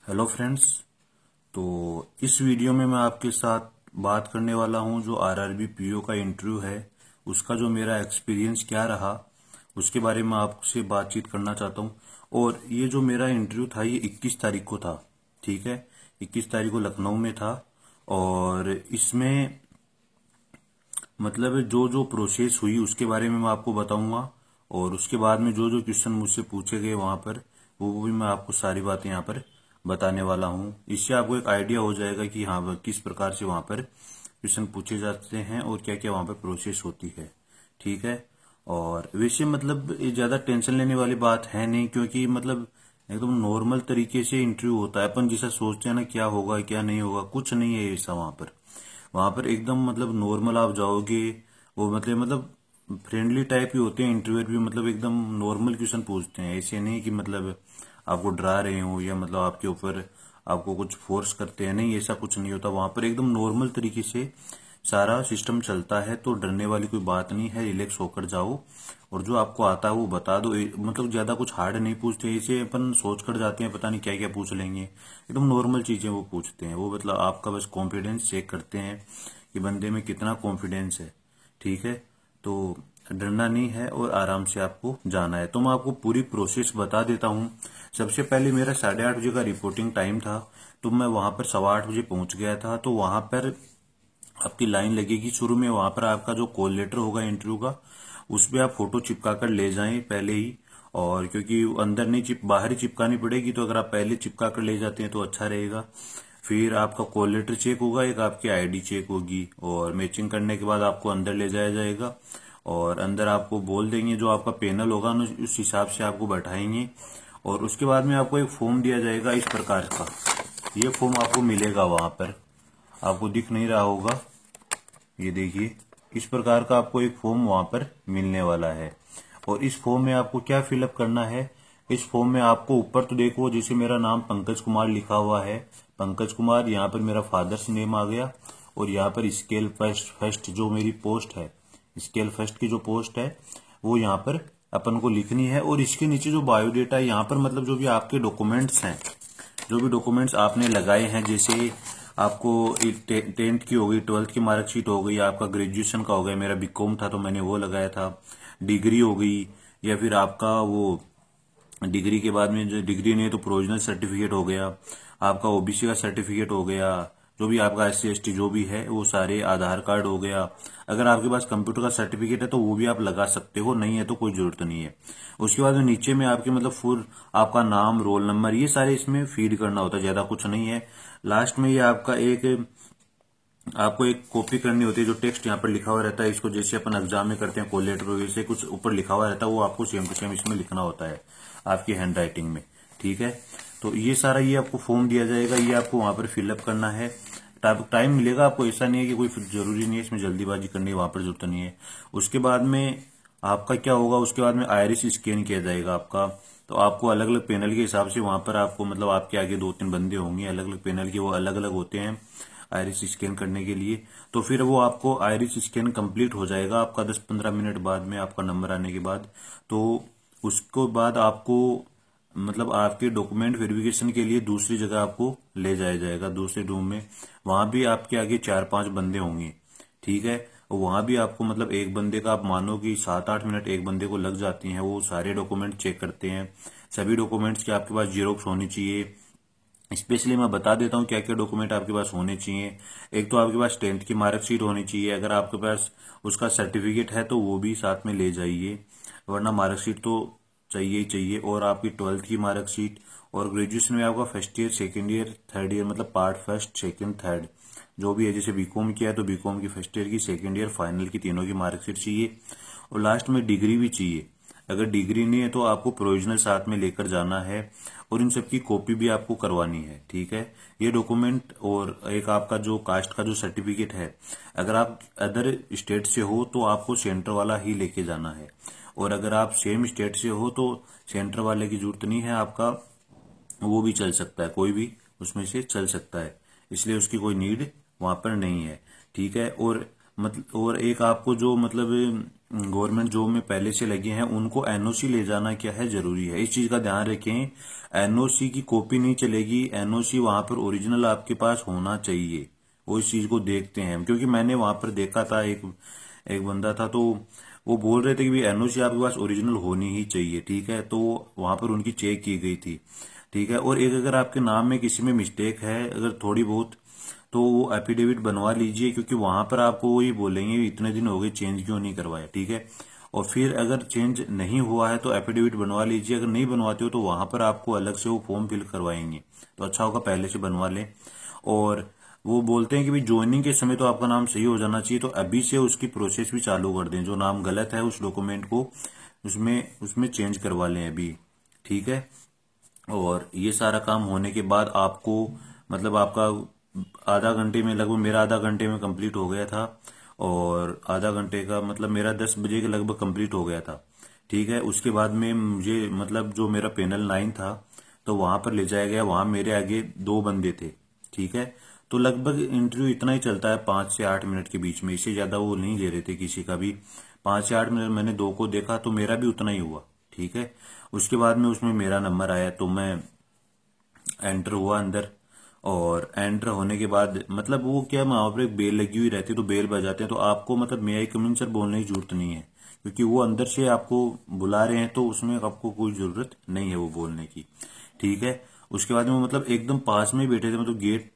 Hello friends. तो इस video में मैं आपके साथ बात करने वाला हूं जो आरआरबी पीओ का इंटरव्यू है उसका जो मेरा एक्सपीरियंस क्या रहा उसके बारे में आपसे बातचीत करना चाहता हूं। और ये जो मेरा इंटरव्यू था ये 21 तारीख को था। ठीक है, 21 तारीख को लखनऊ में था। और इसमें मतलब जो जो प्रोसेस हुई उसके बारे में मैं आपको बताऊंगा। और उसके बाद में जो जो क्वेश्चन मुझसे पूछे गए वहां पर वो भी मैं आपको सारी बातें यहाँ पर बताने वाला हूं। इससे आपको एक आइडिया हो जाएगा कि हाँ वह किस प्रकार से वहां पर क्वेश्चन पूछे जाते हैं और क्या क्या वहां पर प्रोसेस होती है। ठीक है। और वैसे मतलब ये ज्यादा टेंशन लेने वाली बात है नहीं, क्योंकि मतलब एकदम नॉर्मल तरीके से इंटरव्यू होता है। अपन जैसा सोचते हैं ना क्या होगा क्या नहीं होगा, कुछ नहीं है ऐसा वहां पर एकदम मतलब नॉर्मल आप जाओगे। वो मतलब फ्रेंडली टाइप ही होते हैं इंटरव्यू भी, मतलब एकदम नॉर्मल क्वेश्चन पूछते हैं। ऐसे नहीं कि मतलब आपको डरा रहे हो या मतलब आपके ऊपर आपको कुछ फोर्स करते हैं, नहीं ऐसा कुछ नहीं होता। वहां पर एकदम नॉर्मल तरीके से सारा सिस्टम चलता है, तो डरने वाली कोई बात नहीं है। रिलैक्स होकर जाओ और जो आपको आता है वो बता दो। मतलब ज्यादा कुछ हार्ड नहीं पूछते, ऐसे अपन सोच कर जाते हैं पता नहीं क्या क्या पूछ लेंगे। एकदम नॉर्मल चीजें वो पूछते हैं। वो मतलब आपका बस कॉन्फिडेंस चेक करते हैं कि बंदे में कितना कॉन्फिडेंस है। ठीक है, तो डरना नहीं है और आराम से आपको जाना है। तो मैं आपको पूरी प्रोसेस बता देता हूँ। सबसे पहले मेरा 8:30 बजे का रिपोर्टिंग टाइम था, तो मैं वहां पर 8:15 बजे पहुंच गया था। तो वहां पर आपकी लाइन लगेगी शुरू में। वहां पर आपका जो कॉल लेटर होगा इंटरव्यू का उसमें आप फोटो चिपका कर ले जाएं पहले ही। और क्योंकि अंदर नहीं बाहर ही चिपकानी पड़ेगी, तो अगर आप पहले चिपका कर ले जाते हैं तो अच्छा रहेगा। फिर आपका कॉल लेटर चेक होगा, एक आपकी आईडी चेक होगी और मैचिंग करने के बाद आपको अंदर ले जाया जाएगा। और अंदर आपको बोल देंगे जो आपका पैनल होगा ना उस हिसाब से आपको बैठाएंगे। और उसके बाद में आपको एक फॉर्म दिया जाएगा इस प्रकार का। ये फॉर्म आपको मिलेगा वहां पर, आपको दिख नहीं रहा होगा, ये देखिए इस प्रकार का आपको एक फॉर्म वहां पर मिलने वाला है। और इस फॉर्म में आपको क्या फिलअप करना है, इस फॉर्म में आपको ऊपर तो देखो जैसे मेरा नाम पंकज कुमार लिखा हुआ है, पंकज कुमार, यहाँ पर मेरा फादर्स नेम आ गया। और यहाँ पर स्केल फर्स्ट जो मेरी पोस्ट है, स्केल फर्स्ट की जो पोस्ट है वो यहाँ पर अपन को लिखनी है। और इसके नीचे जो बायोडेटा है यहाँ पर मतलब जो भी आपके डॉक्यूमेंट्स हैं, जो भी डॉक्यूमेंट्स आपने लगाए हैं, जैसे आपको 10th की हो गई, 12th की मार्कशीट हो गई, आपका ग्रेजुएशन का हो गया, मेरा बीकॉम था तो मैंने वो लगाया था, डिग्री हो गई, या फिर आपका वो डिग्री के बाद में जो डिग्री नहीं है तो प्रोविजनल सर्टिफिकेट हो गया, आपका ओबीसी का सर्टिफिकेट हो गया, जो भी आपका SC ST जो भी है वो सारे, आधार कार्ड हो गया। अगर आपके पास कंप्यूटर का सर्टिफिकेट है तो वो भी आप लगा सकते हो, नहीं है तो कोई जरूरत नहीं है। उसके बाद में नीचे में आपके मतलब फुल आपका नाम, रोल नंबर, ये सारे इसमें फीड करना होता है, ज्यादा कुछ नहीं है। लास्ट में ये आपको एक कॉपी करनी होती है, जो टेक्स्ट यहाँ पर लिखा हुआ रहता है, इसको जैसे अपन एग्जाम में करते हैं कॉल लेटर वैसे कुछ ऊपर लिखा हुआ रहता है, वो आपको सेम टू सेम इसमें लिखना होता है आपकी हैंड राइटिंग में। ठीक है, तो ये सारा ये आपको फॉर्म दिया जाएगा, ये आपको वहां पर फिलअप करना है। टाइम मिलेगा आपको, ऐसा नहीं है कि कोई जरूरी नहीं है इसमें जल्दीबाजी करनी है, वहां पर जरूरत नहीं है। उसके बाद में आपका क्या होगा, उसके बाद में आयरिस स्कैन किया जाएगा आपका। तो आपको अलग अलग पैनल के हिसाब से वहां पर आपको मतलब आपके आगे 2-3 बंदे होंगे अलग अलग पैनल के, वो अलग अलग होते हैं आयरिस स्कैन करने के लिए। तो फिर वो आपको आयरिस स्कैन कंप्लीट हो जाएगा आपका 10-15 मिनट बाद में, आपका नंबर आने के बाद। तो उसको बाद आपको मतलब आपके डॉक्यूमेंट वेरिफिकेशन के लिए दूसरी जगह आपको ले जाया जाएगा, दूसरे रूम में। वहां भी आपके आगे 4-5 बंदे होंगे। ठीक है, वहां भी आपको मतलब एक बंदे का आप मानो कि 7-8 मिनट एक बंदे को लग जाती हैं। वो सारे डॉक्यूमेंट चेक करते हैं, सभी डॉक्यूमेंट्स की आपके पास जीरोक्स होनी चाहिए। स्पेशली मैं बता देता हूँ क्या क्या डॉक्यूमेंट आपके पास होने चाहिए। एक तो आपके पास 10th की मार्कशीट होनी चाहिए, अगर आपके पास उसका सर्टिफिकेट है तो वो भी साथ में ले जाइए, वरना मार्कशीट तो चाहिए ही चाहिए। और आपकी 12th की मार्कशीट, और ग्रेजुएशन में आपका first year, second year, third year, मतलब पार्ट फर्स्ट, सेकेंड, थर्ड जो भी है। जैसे बीकॉम किया है तो बीकॉम की फर्स्ट ईयर की, सेकेंड ईयर, फाइनल की, तीनों की मार्कशीट चाहिए। और लास्ट में डिग्री भी चाहिए। अगर डिग्री नहीं है तो आपको प्रोविजनल साथ में लेकर जाना है, और इन सब की कॉपी भी आपको करवानी है। ठीक है, ये डॉक्यूमेंट। और एक आपका जो कास्ट का जो सर्टिफिकेट है, अगर आप अदर स्टेट से हो तो आपको सेंटर वाला ही लेके जाना है। और अगर आप सेम स्टेट से हो तो सेंटर वाले की जरूरत नहीं है, आपका वो भी चल सकता है, कोई भी उसमें से चल सकता है, इसलिए उसकी कोई नीड वहां पर नहीं है। ठीक है, और मतलब और एक आपको जो मतलब गवर्नमेंट जॉब में पहले से लगे हैं उनको एनओसी ले जाना क्या है जरूरी है, इस चीज का ध्यान रखें। एनओसी की कॉपी नहीं चलेगी, एनओसी वहां पर ओरिजिनल आपके पास होना चाहिए। वो इस चीज को देखते हैं, क्योंकि मैंने वहां पर देखा था, एक एक बंदा था तो वो बोल रहे थे कि भाई एनओसी आपके पास ओरिजिनल होनी ही चाहिए, ठीक है। तो वहां पर उनकी चेक की गई थी, ठीक है। और एक अगर आपके नाम में किसी में मिस्टेक है अगर थोड़ी बहुत, तो वो एफिडेविट बनवा लीजिए, क्योंकि वहां पर आपको वो ये बोलेंगे इतने दिन हो गए चेंज क्यों नहीं करवाया, ठीक है। और फिर अगर चेंज नहीं हुआ है तो एफिडेविट बनवा लीजिए, अगर नहीं बनवाते हो तो वहां पर आपको अलग से वो फॉर्म फिल करवाएंगे, तो अच्छा होगा पहले से बनवा लें। और वो बोलते हैं कि भाई ज्वाइनिंग के समय तो आपका नाम सही हो जाना चाहिए, तो अभी से उसकी प्रोसेस भी चालू कर दें, जो नाम गलत है उस डॉक्यूमेंट को उसमें उसमें चेंज करवा लें अभी, ठीक है। और ये सारा काम होने के बाद आपको मतलब आपका आधा घंटे में, लगभग मेरा आधा घंटे में कंप्लीट हो गया था, और आधा घंटे का मतलब मेरा 10 बजे के लगभग कंप्लीट हो गया था, ठीक है। उसके बाद में मुझे मतलब जो मेरा पैनल 9 था तो वहां पर ले जाया गया, वहां मेरे आगे 2 बंदे थे, ठीक है। तो लगभग इंटरव्यू इतना ही चलता है 5 से 8 मिनट के बीच में, इससे ज्यादा वो नहीं ले रहे थे किसी का भी। 5 से 8 मिनट मैंने 2 को देखा तो मेरा भी उतना ही हुआ, ठीक है। उसके बाद में उसमें मेरा नंबर आया तो मैं एंटर हुआ अंदर। और एंटर होने के बाद मतलब वो क्या, वहां पर एक बेल लगी हुई रहती है तो बेल बजाते हैं, तो आपको मतलब मे आई कम इन सर बोलने की जरूरत नहीं है, क्योंकि वो अंदर से आपको बुला रहे हैं, तो उसमें आपको कोई जरूरत नहीं है वो बोलने की, ठीक है। उसके बाद में वो मतलब एकदम पास में ही बैठे थे, मतलब गेट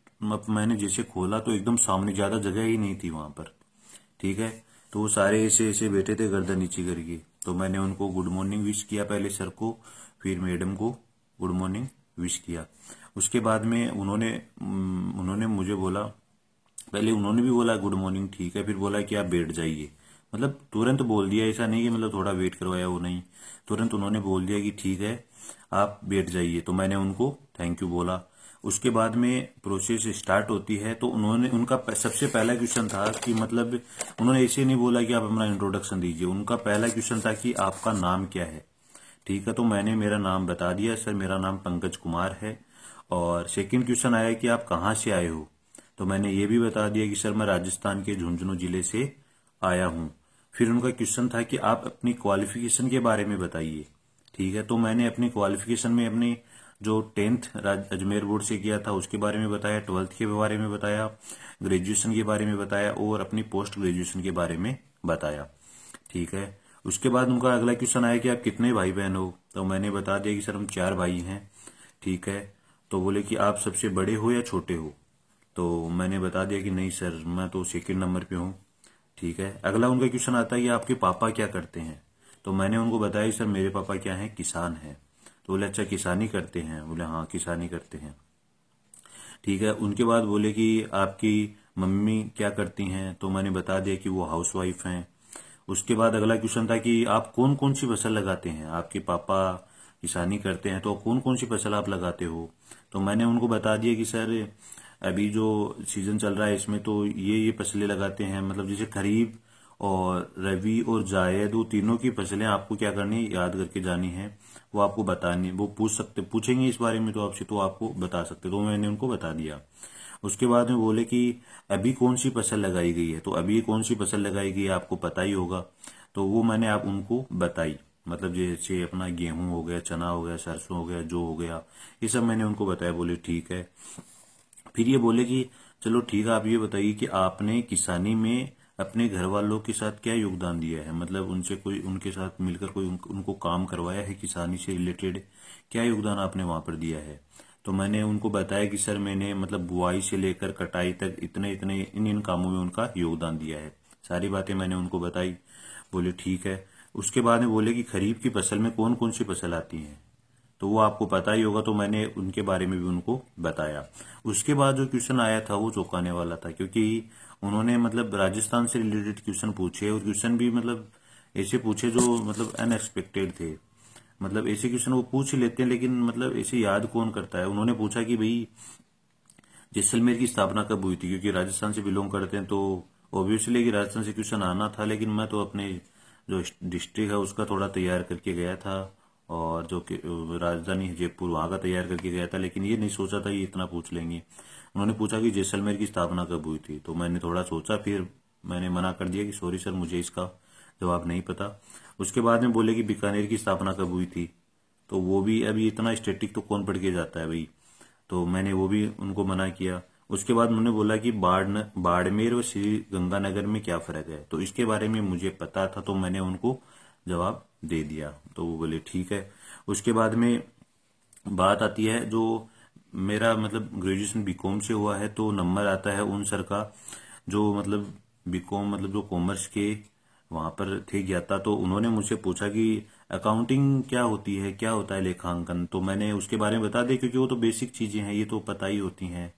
मैंने जैसे खोला तो एकदम सामने, ज्यादा जगह ही नहीं थी वहां पर, ठीक है। तो वो सारे ऐसे ऐसे बैठे थे गर्दन नीचे करके, तो मैंने उनको गुड मॉर्निंग विश किया, पहले सर को फिर मैडम को गुड मॉर्निंग विश किया। उसके बाद में उन्होंने मुझे बोला, पहले उन्होंने भी बोला गुड मॉर्निंग, ठीक है, फिर बोला कि आप बैठ जाइए, मतलब तुरंत बोल दिया, ऐसा नहीं कि मतलब थोड़ा वेट करवाया, वो नहीं, तुरंत उन्होंने बोल दिया कि ठीक है आप बैठ जाइए। तो मैंने उनको थैंक यू बोला। उसके बाद में प्रोसेस स्टार्ट होती है, तो उन्होंने उनका सबसे पहला क्वेश्चन था कि मतलब उन्होंने ऐसे नहीं बोला कि आप अपना इंट्रोडक्शन दीजिए, उनका पहला क्वेश्चन था कि आपका नाम क्या है, ठीक है। तो मैंने मेरा नाम बता दिया, सर मेरा नाम पंकज कुमार है। और सेकंड क्वेश्चन आया कि आप कहाँ से आए हो, तो मैंने ये भी बता दिया कि सर मैं राजस्थान के झुंझुनू जिले से आया हूं। फिर उनका क्वेश्चन था कि आप अपनी क्वालिफिकेशन के बारे में बताइए, ठीक है। तो मैंने अपनी क्वालिफिकेशन में अपनी जो 10th अजमेर बोर्ड से किया था उसके बारे में बताया, 12th के बारे में बताया, ग्रेजुएशन के बारे में बताया, और अपनी पोस्ट ग्रेजुएशन के बारे में बताया, ठीक है। उसके बाद उनका अगला क्वेश्चन आया कि आप कितने भाई बहन हो, तो मैंने बता दिया कि सर हम 4 भाई हैं, ठीक है। तो बोले कि आप सबसे बड़े हो या छोटे हो, तो मैंने बता दिया कि नहीं सर मैं तो सेकंड नंबर पे हूँ, ठीक है। अगला उनका क्वेश्चन आता है कि आपके पापा क्या करते हैं, तो मैंने उनको बताया सर मेरे पापा क्या हैं, किसान हैं। तो बोले अच्छा किसानी करते हैं, बोले हाँ किसानी करते हैं, ठीक है। उनके बाद बोले कि आपकी मम्मी क्या करती हैं, तो मैंने बता दिया कि वो हाउसवाइफ हैं। उसके बाद अगला क्वेश्चन था कि आप कौन कौन सी फसल लगाते हैं, आपके पापा किसानी करते हैं तो कौन कौन सी फसल आप लगाते हो, तो मैंने उनको बता दिया कि सर अभी जो सीजन चल रहा है इसमें तो ये फसलें लगाते हैं, मतलब जैसे खरीफ और रबी और जायद, वो तीनों की फसलें आपको क्या करनी है, याद करके जानी है, वो आपको बतानी, वो पूछेंगे इस बारे में तो आपसे, तो आपको बता सकते, तो मैंने उनको बता दिया। उसके बाद में बोले कि अभी कौन सी फसल लगाई गई है, तो अभी कौन सी फसल लगाई गई है आपको पता ही होगा, तो वो मैंने आप उनको बताई, मतलब जैसे अपना गेहूं हो गया, चना हो गया, सरसों हो गया, जो हो गया, ये सब मैंने उनको बताया। बोले ठीक है। फिर ये बोले कि चलो ठीक है आप ये बताइए कि आपने किसानी में अपने घर वालों के साथ क्या योगदान दिया है, मतलब उनसे कोई उनके साथ मिलकर कोई उनको काम करवाया है किसानी से रिलेटेड, क्या योगदान आपने वहां पर दिया है। तो मैंने उनको बताया कि सर मैंने मतलब बुआई से लेकर कटाई तक इतने इतने इन इन कामों में उनका योगदान दिया है, सारी बातें मैंने उनको बताई। बोले ठीक है। उसके बाद में बोले कि खरीफ की फसल में कौन कौन सी फसल आती है, तो वो आपको पता ही होगा, तो मैंने उनके बारे में भी उनको बताया। उसके बाद जो क्वेश्चन आया था वो चौंकाने वाला था, क्योंकि उन्होंने मतलब राजस्थान से रिलेटेड क्वेश्चन पूछे, और क्वेश्चन भी मतलब ऐसे पूछे जो मतलब अनएक्सपेक्टेड थे, मतलब ऐसे क्वेश्चन वो पूछ ही लेते हैं लेकिन मतलब ऐसे याद कौन करता है। उन्होंने पूछा कि भाई जैसलमेर की स्थापना कब हुई थी, क्योंकि राजस्थान से बिलोंग करते हैं तो ऑब्वियसली कि राजस्थान से क्वेश्चन आना था, लेकिन मैं तो अपने जो डिस्ट्रिक्ट है उसका थोड़ा तैयार करके गया था, और जो कि राजधानी है जयपुर वहां का तैयार करके गया था, लेकिन ये नहीं सोचा था ये इतना पूछ लेंगे। उन्होंने पूछा कि जैसलमेर की स्थापना कब हुई थी, तो मैंने थोड़ा सोचा, फिर मैंने मना कर दिया कि सॉरी सर, मुझे इसका जवाब नहीं पता। उसके बाद में बोले कि बीकानेर की स्थापना कब हुई थी, तो वो भी अभी इतना स्टैटिक तो कौन पढ़ के जाता है भाई, तो मैंने वो भी उनको मना किया। उसके बाद उन्होंने बोला कि बाड़मेर व श्री गंगानगर में क्या फर्क है, तो इसके बारे में मुझे पता था, तो मैंने उनको जवाब दे दिया, तो वो बोले ठीक है। उसके बाद में बात आती है जो मेरा मतलब ग्रेजुएशन बीकॉम से हुआ है, तो नंबर आता है उन सर का जो मतलब बीकॉम मतलब जो कॉमर्स के वहां पर थे ज्ञाता, तो उन्होंने मुझसे पूछा कि अकाउंटिंग क्या होती है, क्या होता है लेखांकन, तो मैंने उसके बारे में बता दिया क्योंकि वो तो बेसिक चीजें हैं, ये तो पता ही होती हैं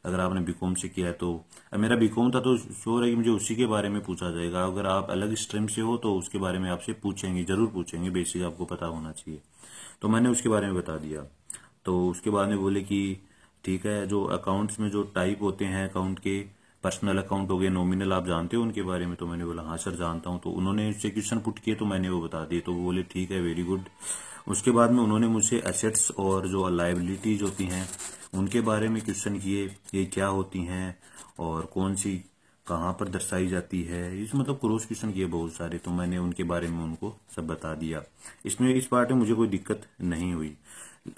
अगर आपने बीकॉम से किया है तो। अब मेरा बीकॉम था तो श्योर है कि मुझे उसी के बारे में पूछा जाएगा। अगर आप अलग स्ट्रीम से हो तो उसके बारे में आपसे पूछेंगे, जरूर पूछेंगे, बेसिक आपको पता होना चाहिए। तो मैंने उसके बारे में बता दिया। तो उसके बाद में बोले कि ठीक है, जो अकाउंट्स में जो टाइप होते हैं अकाउंट के, पर्सनल अकाउंट हो गए, नॉमिनल, आप जानते हो उनके बारे में, तो मैंने बोला हाँ सर जानता हूँ। तो उन्होंने उससे क्वेश्चन पुट किए तो मैंने वो बता दिए, तो वो बोले ठीक है, वेरी गुड। उसके बाद में उन्होंने मुझसे एसेट्स और जो लायबिलिटीज होती हैं उनके बारे में क्वेश्चन किए, ये क्या होती हैं और कौन सी कहाँ पर दर्शाई जाती है, इस मतलब क्रॉस क्वेश्चन किए बहुत सारे, तो मैंने उनके बारे में उनको सब बता दिया। इसमें इस पार्ट में मुझे कोई दिक्कत नहीं हुई।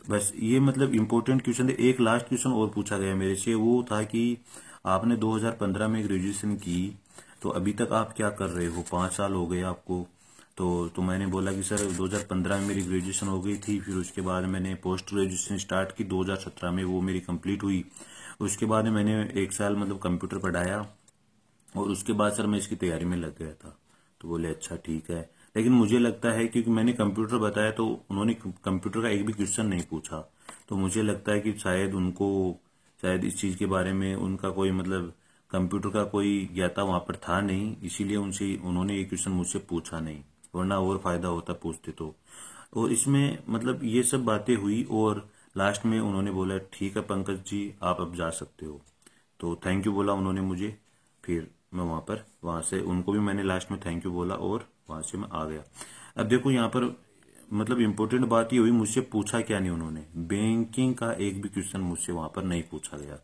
बस ये मतलब इम्पोर्टेंट क्वेश्चन थे। एक लास्ट क्वेश्चन और पूछा गया मेरे से, वो था कि आपने 2015 में ग्रेजुएशन की, तो अभी तक आप क्या कर रहे हो, 5 साल हो गए आपको। तो मैंने बोला कि सर 2015 में मेरी ग्रेजुएशन हो गई थी, फिर उसके बाद मैंने पोस्ट ग्रेजुएशन स्टार्ट की 2017 में, वो मेरी कंप्लीट हुई। उसके बाद मैंने 1 साल मतलब कंप्यूटर पढ़ाया और उसके बाद सर मैं इसकी तैयारी में लग गया था। तो बोले अच्छा ठीक है, लेकिन मुझे लगता है क्योंकि मैंने कंप्यूटर बताया तो उन्होंने कंप्यूटर का एक भी क्वेश्चन नहीं पूछा, तो मुझे लगता है कि शायद इस चीज के बारे में उनका कोई मतलब कंप्यूटर का कोई ज्ञाता वहां पर था नहीं, इसीलिए उन्होंने ये क्वेश्चन मुझसे पूछा नहीं, वरना और फायदा होता पूछते तो। और इसमें मतलब ये सब बातें हुई और लास्ट में उन्होंने बोला ठीक है पंकज जी, आप अब जा सकते हो। तो थैंक यू बोला उन्होंने मुझे, फिर मैं वहां से उनको भी मैंने लास्ट में थैंक यू बोला और वहां से मैं आ गया। अब देखो यहाँ पर मतलब इम्पोर्टेंट बात ये हुई, मुझसे पूछा क्या नहीं उन्होंने, बैंकिंग का एक भी क्वेश्चन मुझसे वहां पर नहीं पूछा गया।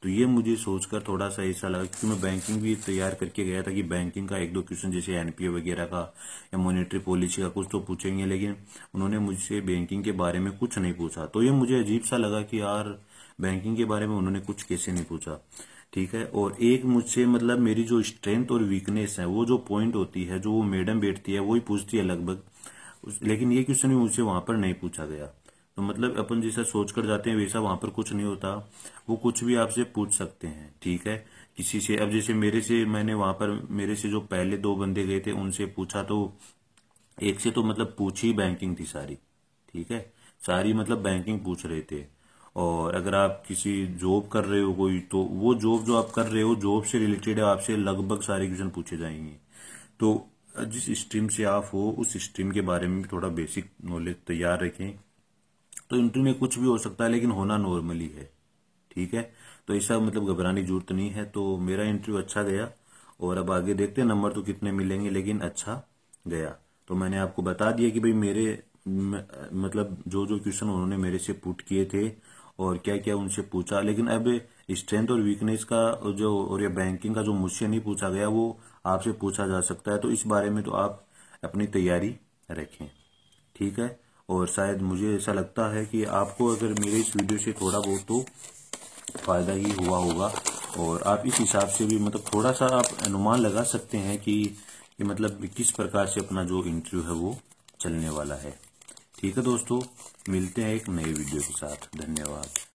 तो ये मुझे सोचकर थोड़ा सा ऐसा लगा, क्योंकि मैं बैंकिंग भी तैयार करके गया था कि बैंकिंग का 1-2 क्वेश्चन जैसे एनपीए वगैरह का या मॉनेटरी पॉलिसी का कुछ तो पूछेंगे, लेकिन उन्होंने मुझसे बैंकिंग के बारे में कुछ नहीं पूछा। तो ये मुझे अजीब सा लगा कि यार बैंकिंग के बारे में उन्होंने कुछ कैसे नहीं पूछा, ठीक है। और एक मुझसे मतलब मेरी जो स्ट्रेंथ और वीकनेस है, वो जो पॉइंट होती है, जो वो मैडम बैठती है वही पूछती है लगभग, लेकिन ये क्वेश्चन भी मुझसे वहां पर नहीं पूछा गया। तो मतलब अपन जैसा सोच कर जाते हैं वैसा वहां पर कुछ नहीं होता, वो कुछ भी आपसे पूछ सकते हैं, ठीक है, किसी से। अब जैसे मैंने वहां पर मेरे से जो पहले 2 बंदे गए थे उनसे पूछा, तो एक से तो मतलब पूछी बैंकिंग थी सारी, ठीक है, सारी मतलब बैंकिंग पूछ रहे थे। और अगर आप किसी जॉब कर रहे हो कोई, तो वो जॉब जो आप कर रहे हो जॉब से रिलेटेड है, आपसे लगभग सारे क्वेश्चन पूछे जाएंगे। तो जिस स्ट्रीम से आप हो उस स्ट्रीम के बारे में भी थोड़ा बेसिक नॉलेज तैयार रखें। तो इंटरव्यू में कुछ भी हो सकता है, लेकिन होना नॉर्मली है, ठीक है। तो ऐसा मतलब घबराने की जरूरत नहीं है। तो मेरा इंटरव्यू अच्छा गया और अब आगे देखते हैं नंबर तो कितने मिलेंगे, लेकिन अच्छा गया। तो मैंने आपको बता दिया कि भाई मेरे मतलब जो जो क्वेश्चन उन्होंने मेरे से पुट किए थे और क्या क्या उनसे पूछा, लेकिन अब स्ट्रेंथ और वीकनेस का जो और या बैंकिंग का जो मुझसे नहीं पूछा गया वो आपसे पूछा जा सकता है। तो इस बारे में तो आप अपनी तैयारी रखें, ठीक है। और शायद मुझे ऐसा लगता है कि आपको अगर मेरे इस वीडियो से थोड़ा बहुत तो फायदा ही हुआ होगा, और आप इस हिसाब से भी मतलब थोड़ा सा आप अनुमान लगा सकते हैं कि मतलब किस प्रकार से अपना जो इंटरव्यू है वो चलने वाला है, ठीक है दोस्तों। मिलते हैं एक नए वीडियो के साथ, धन्यवाद।